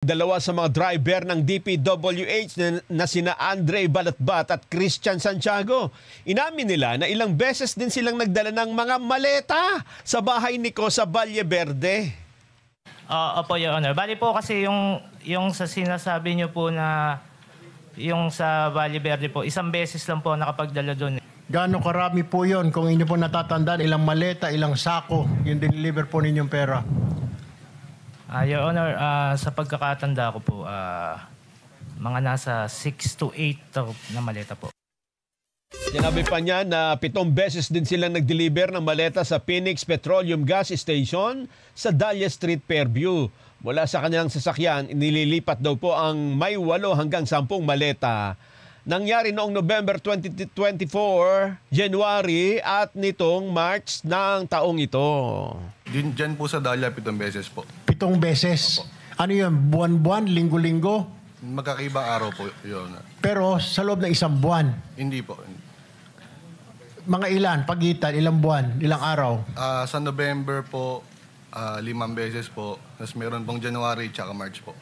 Dalawa sa mga driver ng DPWH na sina Andre Balatbat at Christian Santiago. Inamin nila na ilang beses din silang nagdala ng mga maleta sa bahay ni Ko sa Valle Verde. Opo, Your Honor. Bali po kasi yung sa sinasabi niyo po na yung sa Valle Verde po, isang beses lang po nakapagdala doon. Gaano karami po yon kung inyo po natatandaan, ilang maleta, ilang sako, yung deliver po ninyong pera? Your Honor, sa pagkakatanda ko po, mga nasa 6 to 8 na maleta po. Sinabi pa niya na 7 beses din silang nag-deliver ng maleta sa Phoenix Petroleum Gas Station sa Dahlia Street, Fairview. Mula sa kanilang sasakyan, inililipat daw po ang may 8 hanggang 10 maleta. Nangyari noong November 2024, January at nitong March ng taong ito. Diyan po sa Dahlia, 7 beses po. 7 beses? Ano yun? Buwan-buwan? Linggo-linggo? Magkakaibang araw po yun. Pero sa loob ng isang buwan? Hindi po. Mga ilan? Pagitan? Ilang buwan? Ilang araw? Sa November po, 5 beses po. Tapos meron pong January tsaka March po.